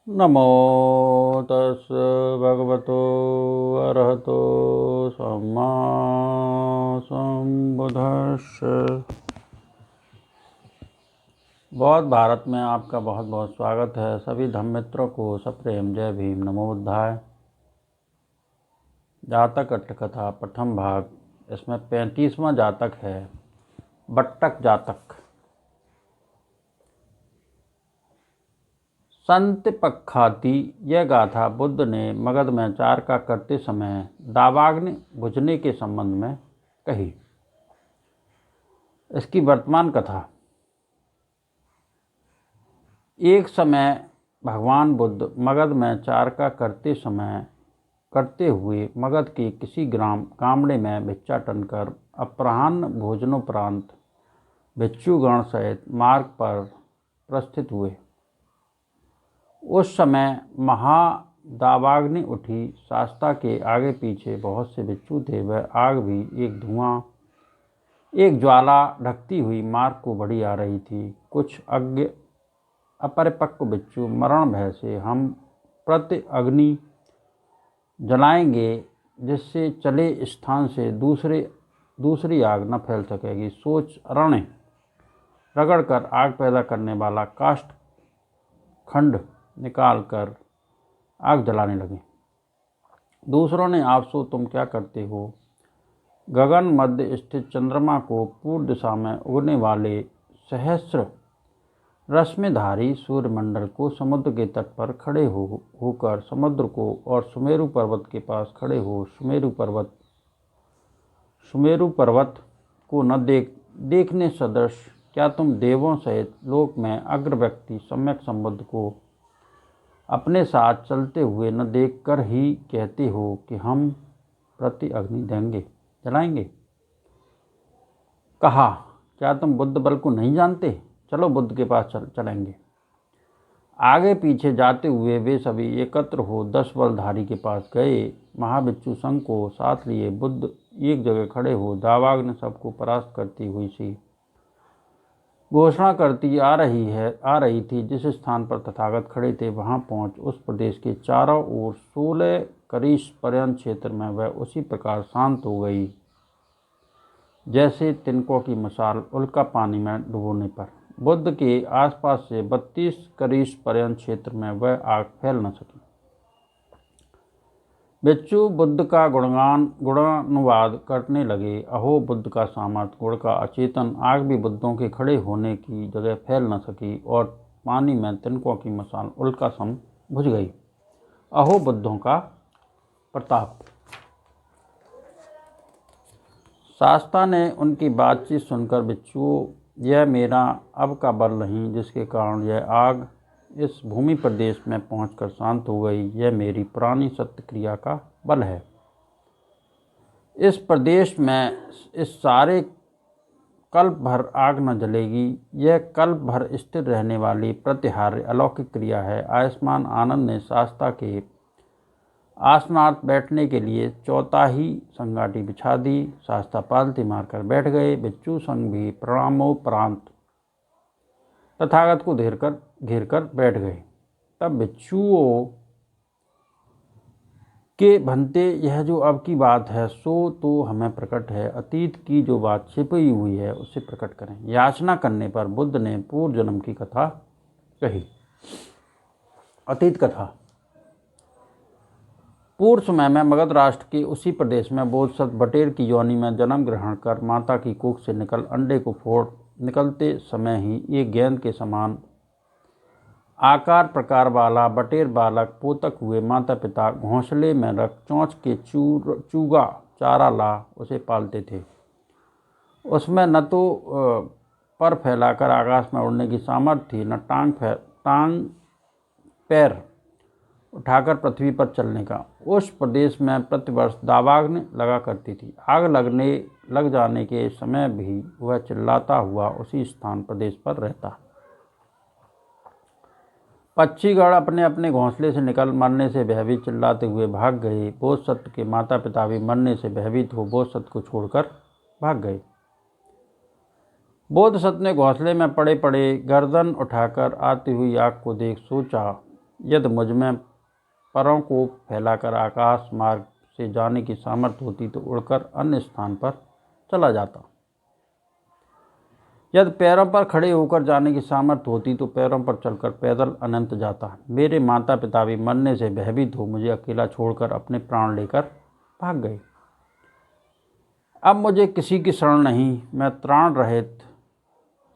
नमो तस् भगवतो अरहतो सम्मा सम्बुद्धस्स। बौद्ध भारत में आपका बहुत बहुत स्वागत है। सभी धम्म मित्रों को सप्रेम जय भीम, नमो बुद्धाय। जातक अट्ठकथा प्रथम भाग, इसमें 35वां जातक है, बट्टक जातक। संत पक्षाती यह गाथा बुद्ध ने मगध में चारका करते समय दावाग्नि बुझने के संबंध में कही। इसकी वर्तमान कथा। एक समय भगवान बुद्ध मगध में चारका करते हुए मगध के किसी ग्राम कामड़े में भिक्षाटन कर अपराह्न भोजनोपरांत भिक्षुगण सहित मार्ग पर प्रस्थित हुए। उस समय महादावाग्नि उठी। शास्ता के आगे पीछे बहुत से भिक्षु थे। वह आग भी एक ज्वाला ढकती हुई मार्ग को बढ़ी आ रही थी। कुछ अज्ञ अपरिपक्व भिक्षु मरण भय से हम प्रति अग्नि जलाएंगे जिससे चले स्थान से दूसरी आग न फैल सकेगी, सोच अरण्य रगड़कर आग पैदा करने वाला काष्ठ खंड निकालकर आग जलाने लगे। दूसरों ने, आप सो तुम क्या करते हो? गगन मध्य स्थित चंद्रमा को पूर्व दिशा में उगने वाले सहस्र रश्मिधारी सूर्यमंडल को समुद्र के तट पर खड़े होकर समुद्र को और सुमेरु पर्वत के पास खड़े हो सुमेरु पर्वत को न देखने सदृश क्या तुम देवों सहित लोक में अग्र व्यक्ति सम्यक संबुद्ध को अपने साथ चलते हुए न देखकर ही कहते हो कि हम प्रति अग्नि जलाएंगे? कहा, क्या तुम बुद्ध बल को नहीं जानते? चलो बुद्ध के पास चलेंगे। आगे पीछे जाते हुए वे सभी एकत्र हो 10 बलधारी के पास गए। महाभिक्षु संघ को साथ लिए बुद्ध एक जगह खड़े हो दावाग्नि सबको परास्त करती हुई सी घोषणा करती आ रही थी। जिस स्थान पर तथागत खड़े थे वहां पहुंच उस प्रदेश के चारों ओर 16 करीश पर्यंत क्षेत्र में वह उसी प्रकार शांत हो गई जैसे तिनकों की मसाल उल्का पानी में डुबोने पर। बुद्ध के आसपास से 32 करीश पर्यंत क्षेत्र में वह आग फैल न सकी। भिक्षु बुद्ध का गुणानुवाद करने लगे। अहो बुद्ध का सामर्थ्य, गुण का अचेतन। आग भी बुद्धों के खड़े होने की जगह फैल न सकी और पानी में तिनकों की मसाल उल्का सम बुझ गई। अहो बुद्धों का प्रताप। शास्ता ने उनकी बातचीत सुनकर, भिक्षुओं, यह मेरा अब का बल नहीं जिसके कारण यह आग इस भूमि प्रदेश में पहुंचकर शांत हो गई, यह मेरी पुरानी सत्य क्रिया का बल है। इस प्रदेश में इस सारे कल्प भर आग न जलेगी। यह कल्प भर स्थिर रहने वाली प्रतिहार्य अलौकिक क्रिया है। आयुष्मान आनंद ने शास्ता के आसनार्थ बैठने के लिए चौथाही संगाटी बिछा दी। शास्ता पालती मारकर बैठ गए। भिक्षु संघ भी प्रणामोपरांत तथागत को घेर कर बैठ गए। तब भिक्षुओं के भंते, यह जो अब की बात है सो तो हमें प्रकट है। अतीत की जो बात छिपी हुई है उसे प्रकट करें। याचना करने पर बुद्ध ने पूर्व जन्म की कथा कही। अतीत कथा। पूर्व समय में मगध राष्ट्र के उसी प्रदेश में बोधसत्व बटेर की योनि में जन्म ग्रहण कर माता की कोख से निकल अंडे को फोड़ निकलते समय ही एक गेंद के समान आकार प्रकार वाला बटेर बालक पोतक हुए माता पिता घोंसले में रख चोंच के चूगा चारा ला उसे पालते थे। उसमें न तो पर फैलाकर आकाश में उड़ने की सामर्थ्य थी, न टांग पैर उठाकर पृथ्वी पर चलने का। उस प्रदेश में प्रतिवर्ष दावाग्नि लगा करती थी। आग लग जाने के समय भी वह चिल्लाता हुआ उसी स्थान प्रदेश पर रहता। पक्षीगण अपने अपने घोंसले से निकल मरने से भयभीत चिल्लाते हुए भाग गए। बोधसत्व के माता पिता भी मरने से भयभीत हो बोधसत्व को छोड़कर भाग गए। बोधसत्व ने घोंसले में पड़े गर्दन उठाकर आती हुई आग को देख सोचा, यदि मुझमें परों को फैलाकर आकाश मार्ग से जाने की सामर्थ्य होती तो उड़कर अन्य स्थान पर चला जाता। यदि पैरों पर खड़े होकर जाने की सामर्थ्य होती तो पैरों पर चलकर पैदल अनंत जाता। मेरे माता पिता भी मरने से भयभीत हो मुझे अकेला छोड़कर अपने प्राण लेकर भाग गए। अब मुझे किसी की शरण नहीं, मैं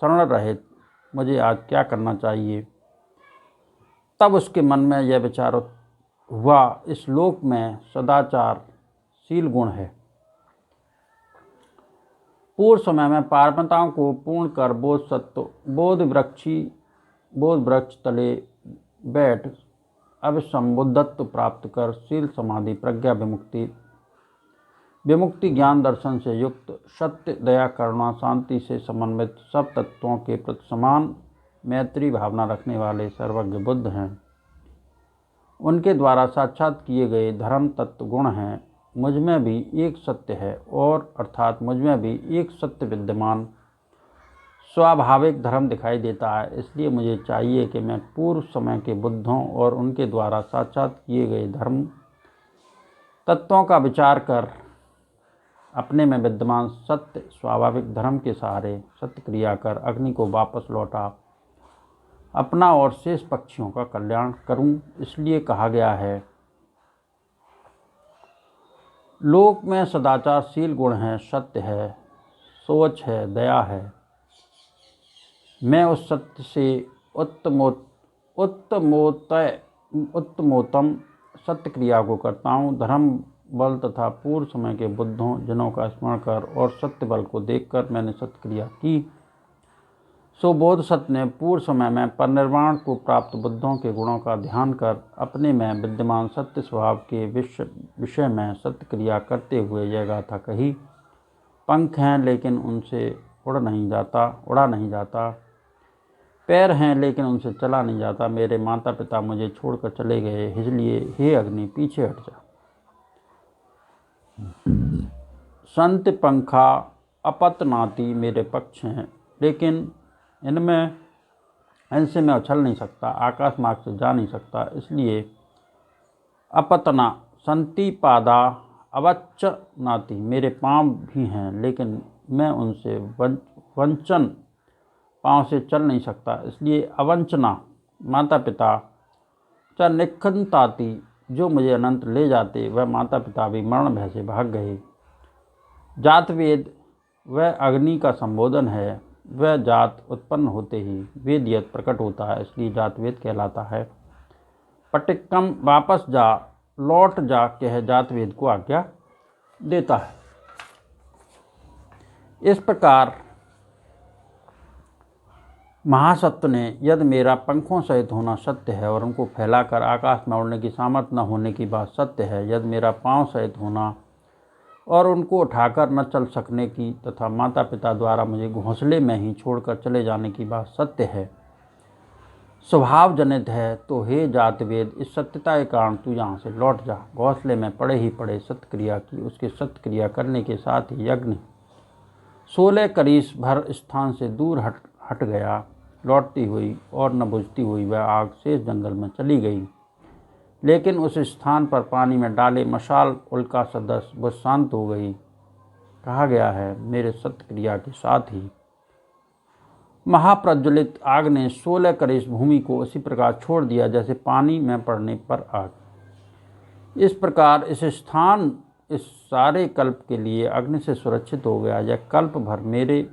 शरण रहित मुझे आज क्या करना चाहिए। तब उसके मन में यह विचार हुआ, इस लोक में सदाचारशील गुण है। पूर्व समय में पारमताओं को पूर्ण कर बोध वृक्ष तले बैठ अभिसंबुद्धत्व प्राप्त कर शील समाधि प्रज्ञा विमुक्ति ज्ञान दर्शन से युक्त सत्य दया करुणा शांति से समन्वित सब तत्वों के प्रति समान मैत्री भावना रखने वाले सर्वज्ञ बुद्ध हैं। उनके द्वारा साक्षात किए गए धर्म तत्व गुण हैं। मुझमें भी एक सत्य है और अर्थात मुझमें भी एक सत्य विद्यमान स्वाभाविक धर्म दिखाई देता है। इसलिए मुझे चाहिए कि मैं पूर्व समय के बुद्धों और उनके द्वारा साक्षात किए गए धर्म तत्वों का विचार कर अपने में विद्यमान सत्य स्वाभाविक धर्म के सहारे सत्य क्रिया कर अग्नि को वापस लौटा अपना और शेष पक्षियों का कल्याण करूं। इसलिए कहा गया है, लोक में सदाचारशील गुण है, सत्य है, सोच है, दया है। मैं उस सत्य से उत्तमोत्तम सत्य क्रिया को करता हूँ। धर्म बल तथा पूर्व समय के बुद्धों जनों का स्मरण कर और सत्य बल को देखकर मैंने सत्य क्रिया की। सो बोध सत्य ने पूर्व समय में परिनिर्वाण को प्राप्त बुद्धों के गुणों का ध्यान कर अपने में विद्यमान सत्य स्वभाव के विषय में सत्य क्रिया करते हुए यह गाथा कही, पंख हैं लेकिन उनसे उड़ा नहीं जाता, पैर हैं लेकिन उनसे चला नहीं जाता। मेरे माता पिता मुझे छोड़कर चले गए, इसलिए हे अग्नि पीछे हट जा। संत पंखा अपतनाति मेरे पक्ष हैं, लेकिन इनसे मैं उछल नहीं सकता, आकाश मार्ग से जा नहीं सकता। इसलिए अपतना संति पादा अवच्चनाति मेरे पाँव भी हैं, लेकिन मैं उनसे वंचन पाँव से चल नहीं सकता। इसलिए अवंचना माता पिता च निखंताति जो मुझे अनंत ले जाते, वह माता पिता भी मरण भय से भाग गए। जात वेद वह अग्नि का संबोधन है, वह जात उत्पन्न होते ही वेद यद प्रकट होता है, इसलिए जात वेद कहलाता है। पटिक्कम वापस जा, लौट जा कह जात वेद को आज्ञा देता है। इस प्रकार महासत्व ने यदि मेरा पंखों सहित होना सत्य है और उनको फैलाकर आकाश में उड़ने की सामर्थ्य न होने की बात सत्य है, यदि मेरा पाँव सहित होना और उनको उठाकर न चल सकने की तथा माता पिता द्वारा मुझे घोंसले में ही छोड़कर चले जाने की बात सत्य है, स्वभाव जनित है, तो हे जातवेद इस सत्यता के कारण तू यहाँ से लौट जा। घोंसले में पड़े ही पड़े सत्क्रिया की। उसके सत्क्रिया करने के साथ ही यज्ञ 16 करीस भर स्थान से दूर हट गया। लौटती हुई और न बुझती हुई वह आग शेष जंगल में चली गई, लेकिन उस स्थान पर पानी में डाले मशाल उल्का सदृश वह शांत हो गई। कहा गया है, मेरे सत्क्रिया के साथ ही महाप्रज्वलित आग ने 16 करीस भूमि को उसी प्रकार छोड़ दिया जैसे पानी में पड़ने पर आग। इस प्रकार इस स्थान इस सारे कल्प के लिए अग्नि से सुरक्षित हो गया। यह कल्प भर मेरे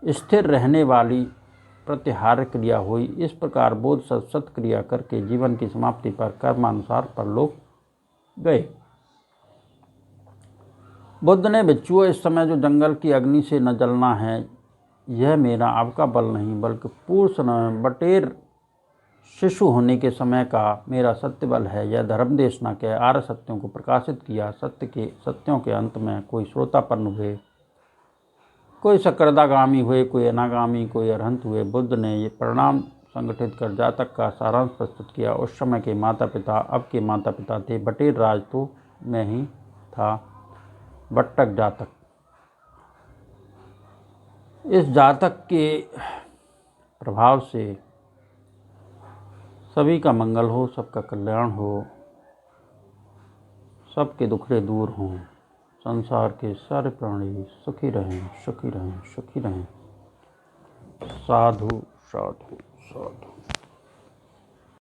स्थिर रहने वाली प्रत्याहार क्रिया हुई। इस प्रकार बोध सत्क्रिया करके जीवन की समाप्ति पर कर्मानुसार परलोक गए। बुद्ध ने भिक्षुओं, इस समय जो जंगल की अग्नि से न जलना है, यह मेरा आपका बल नहीं बल्कि पूर्व समय में बटेर शिशु होने के समय का मेरा सत्य बल है। यह धर्मदेश न कह आर्य सत्यों को प्रकाशित किया। सत्यों के अंत में कोई श्रोतापन्न हुए, कोई सक्रागामी हुए, कोई अनागामी, कोई अरहंत हुए। बुद्ध ने ये परिणाम संगठित कर जातक का सारांश प्रस्तुत किया। उस समय के माता पिता अब के माता पिता थे। बटेर राज तो मैं ही था, बट्टक जातक। इस जातक के प्रभाव से सभी का मंगल हो, सबका कल्याण हो, सबके दुखड़े दूर हों, संसार के सारे प्राणी सुखी रहें, सुखी रहें, सुखी रहें। साधु साधु साधु।